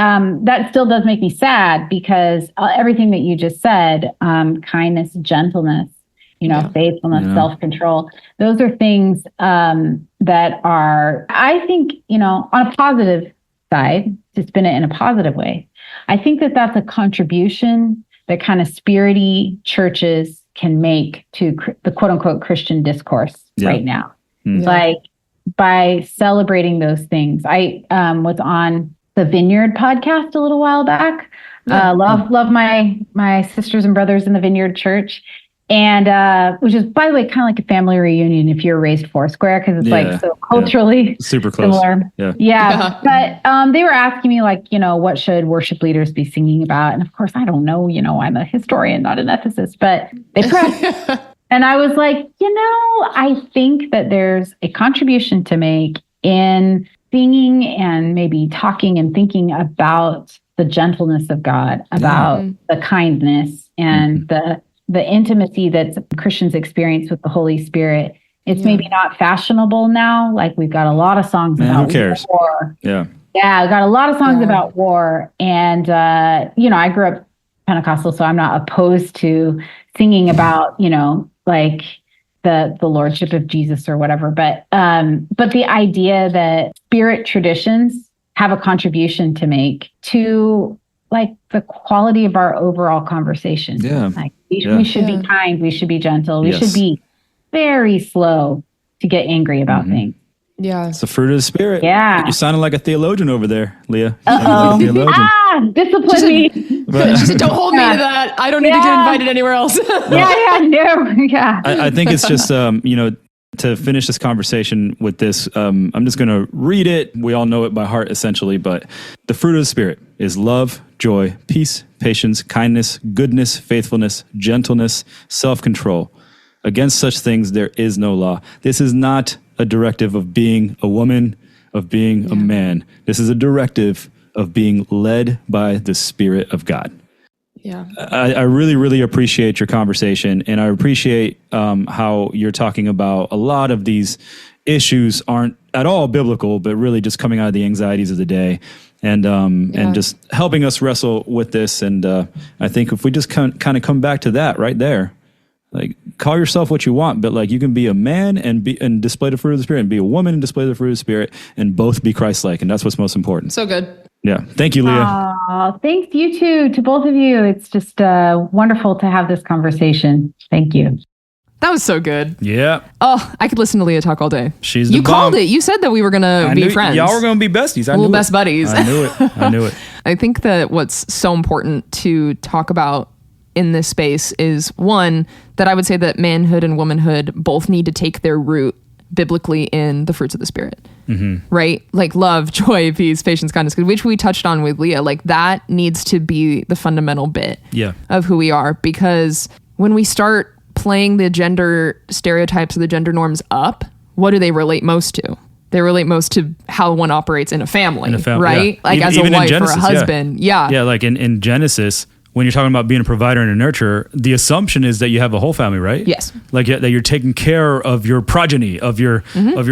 that still does make me sad because everything that you just said, kindness, gentleness, faithfulness, self-control, those are things that are, I think, on a positive side, to spin it in a positive way. I think that that's a contribution that kind of spirity churches can make to the quote unquote Christian discourse right now. Like by celebrating those things. I was on the Vineyard podcast a little while back. Love my sisters and brothers in the Vineyard Church. And which is, by the way, kind of like a family reunion if you're raised Foursquare, because it's like so culturally super close. Similar. Yeah. But they were asking me like, what should worship leaders be singing about? And of course, I don't know. I'm a historian, not an ethicist, but they pressed. And I was like, I think that there's a contribution to make in singing and maybe talking and thinking about the gentleness of God, about the kindness and the intimacy that Christians experience with the Holy Spirit. It's maybe not fashionable now. Like we've got a lot of songs about war. Yeah, we've got a lot of songs about war. And, I grew up Pentecostal, so I'm not opposed to singing about, like the lordship of Jesus or whatever. But the idea that spirit traditions have a contribution to make to like the quality of our overall conversation. Like we should be kind. We should be gentle. We should be very slow to get angry about things. Yeah. It's the fruit of the Spirit. Yeah. You sounded like a theologian over there, Leah. Uh-oh. Discipline me. She said, don't hold me to that. I don't need to get invited anywhere else. I think it's just, to finish this conversation with this, I'm just going to read it. We all know it by heart, essentially, but the fruit of the Spirit is love, joy, peace, patience, kindness, goodness, faithfulness, gentleness, self-control. Against such things, there is no law. This is not a directive of being a woman, of being a man. This is a directive of being led by the Spirit of God. Yeah, I really, really appreciate your conversation, and I appreciate how you're talking about a lot of these issues aren't at all biblical, but really just coming out of the anxieties of the day, and just helping us wrestle with this. And I think if we just kind of come back to that right there, like call yourself what you want, but like you can be a man and display the fruit of the Spirit, and be a woman and display the fruit of the Spirit, and both be Christ-like, and that's what's most important. So good. Yeah. Thank you, Leah. Thanks, you too, to both of you. It's just wonderful to have this conversation. Thank you. That was so good. Yeah. Oh, I could listen to Leah talk all day. She's the You called it. You said that we were going to be friends. Y'all were going to be besties. Little best buddies. I knew it. I knew it. I think that what's so important to talk about in this space is, one, that I would say that manhood and womanhood both need to take their root biblically in the fruits of the Spirit. Right? Like love, joy, peace, patience, kindness, which we touched on with Leah. Like that needs to be the fundamental bit of who we are, because when we start playing the gender stereotypes or the gender norms up, what do they relate most to? They relate most to how one operates in a family, right? Like as a wife or a husband. Yeah. Like in Genesis, when you're talking about being a provider and a nurturer, the assumption is that you have a whole family, right? Yes. Like that you're taking care of your progeny, of your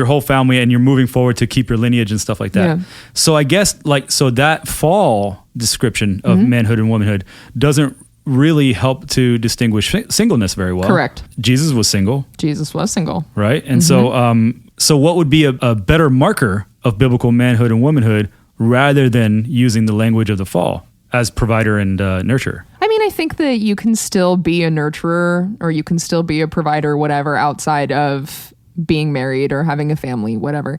whole family, and you're moving forward to keep your lineage and stuff like that. Yeah. So I guess so that fall description of manhood and womanhood doesn't really help to distinguish singleness very well. Correct. Jesus was single. Jesus was single. Right? And so what would be a better marker of biblical manhood and womanhood rather than using the language of the fall as provider and nurturer? I mean, I think that you can still be a nurturer or you can still be a provider, whatever, outside of being married or having a family, whatever.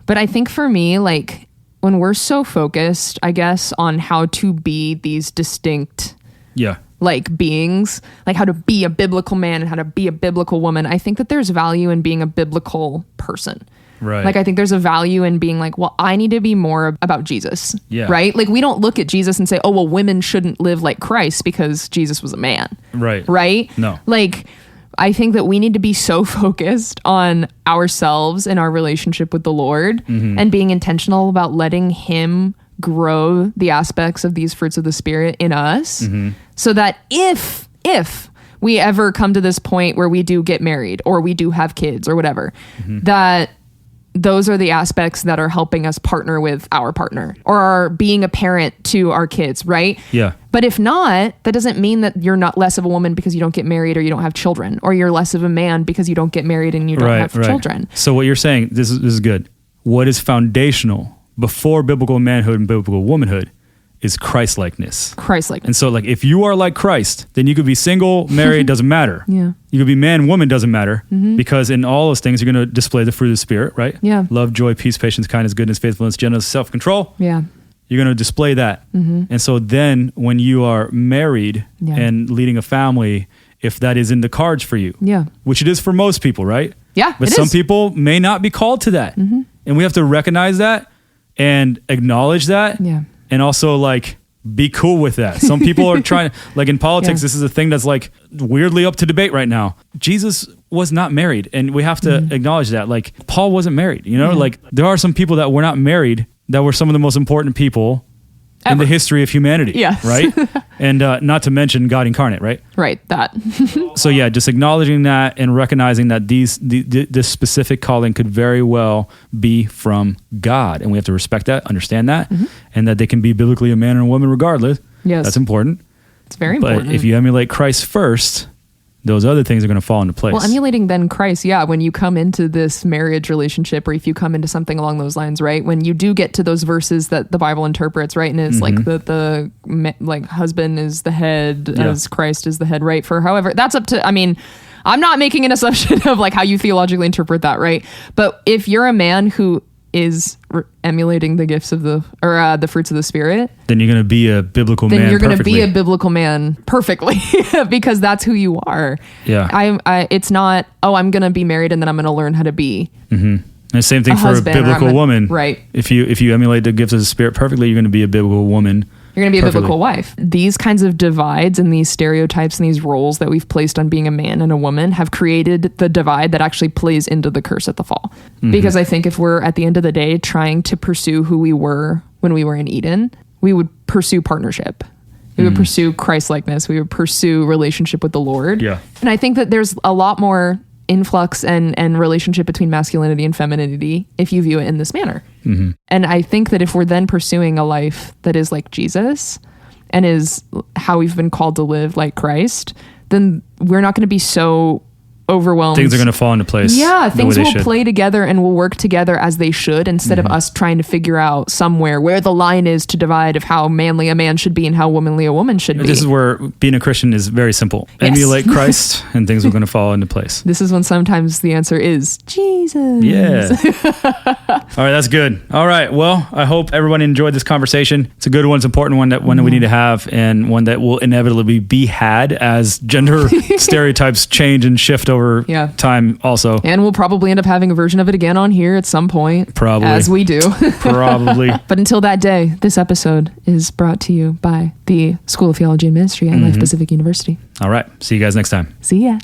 But I think for me, like when we're so focused, I guess, on how to be these distinct like beings, like how to be a biblical man and how to be a biblical woman, I think that there's value in being a biblical person. Right. Like I think there's a value in being like, well, I need to be more about Jesus. Yeah. Right? Like we don't look at Jesus and say, oh, well, women shouldn't live like Christ because Jesus was a man. Right. Right? No. Like I think that we need to be so focused on ourselves and our relationship with the Lord and being intentional about letting him grow the aspects of these fruits of the Spirit in us so that if we ever come to this point where we do get married or we do have kids or whatever, that those are the aspects that are helping us partner with our partner or are being a parent to our kids, right? Yeah. But if not, that doesn't mean that you're not less of a woman because you don't get married or you don't have children, or you're less of a man because you don't get married and you don't have children. So what you're saying, this is good. What is foundational before biblical manhood and biblical womanhood is Christ-likeness. Christ-likeness. And so like if you are like Christ, then you could be single, married, doesn't matter. Yeah. You could be man, woman, doesn't matter. Because in all those things, you're going to display the fruit of the Spirit, right? Yeah. Love, joy, peace, patience, kindness, goodness, faithfulness, gentleness, self-control. Yeah. You're going to display that. And so then when you are married and leading a family, if that is in the cards for you, which it is for most people, right? Yeah. But some people may not be called to that. And we have to recognize that and acknowledge that. Yeah. And also like be cool with that. Some people are trying, like in politics, this is a thing that's like weirdly up to debate right now. Jesus was not married, and we have to acknowledge that. Like Paul wasn't married, you know, like there are some people that were not married that were some of the most important people in the history of humanity. Yes. Right. And not to mention God incarnate, right? Right. That. So yeah, just acknowledging that and recognizing that this specific calling could very well be from God, and we have to respect that, understand that, and that they can be biblically a man and a woman regardless. Yes. That's important. It's very important. But if you emulate Christ first, those other things are going to fall into place. Well, emulating then Christ, when you come into this marriage relationship, or if you come into something along those lines, right? When you do get to those verses that the Bible interprets, right? And it's like the like husband is the head as Christ is the head, right? For however, that's up to, I mean, I'm not making an assumption of like how you theologically interpret that, right? But if you're a man who is emulating the gifts of the fruits of the Spirit, then you're going to be a biblical man. Then you're going to be a biblical man perfectly because that's who you are. Yeah. It's not, I'm going to be married and then I'm going to learn how to be. And the same thing for a biblical woman. Right. If you emulate the gifts of the Spirit perfectly, you're going to be a biblical woman. You're going to be a biblical wife. These kinds of divides and these stereotypes and these roles that we've placed on being a man and a woman have created the divide that actually plays into the curse at the fall. Because I think if we're at the end of the day trying to pursue who we were when we were in Eden, we would pursue partnership. We would pursue Christ-likeness. We would pursue relationship with the Lord. Yeah. And I think that there's a lot more influx and relationship between masculinity and femininity if you view it in this manner. And I think that if we're then pursuing a life that is like Jesus and is how we've been called to live like Christ, then we're not going to be so overwhelmed. Things are going to fall into place. Yeah, things will play together and will work together as they should, instead of us trying to figure out somewhere where the line is to divide of how manly a man should be and how womanly a woman should be. This is where being a Christian is very simple. Emulate Christ and things are going to fall into place. This is when sometimes the answer is Jesus. Yeah. All right, that's good. All right, well, I hope everyone enjoyed this conversation. It's a good one. It's an important one that we need to have, and one that will inevitably be had as gender stereotypes change and shift over time also. And we'll probably end up having a version of it again on here at some point. Probably. As we do. Probably. But until that day, this episode is brought to you by the School of Theology and Ministry at Life Pacific University. All right. See you guys next time. See ya.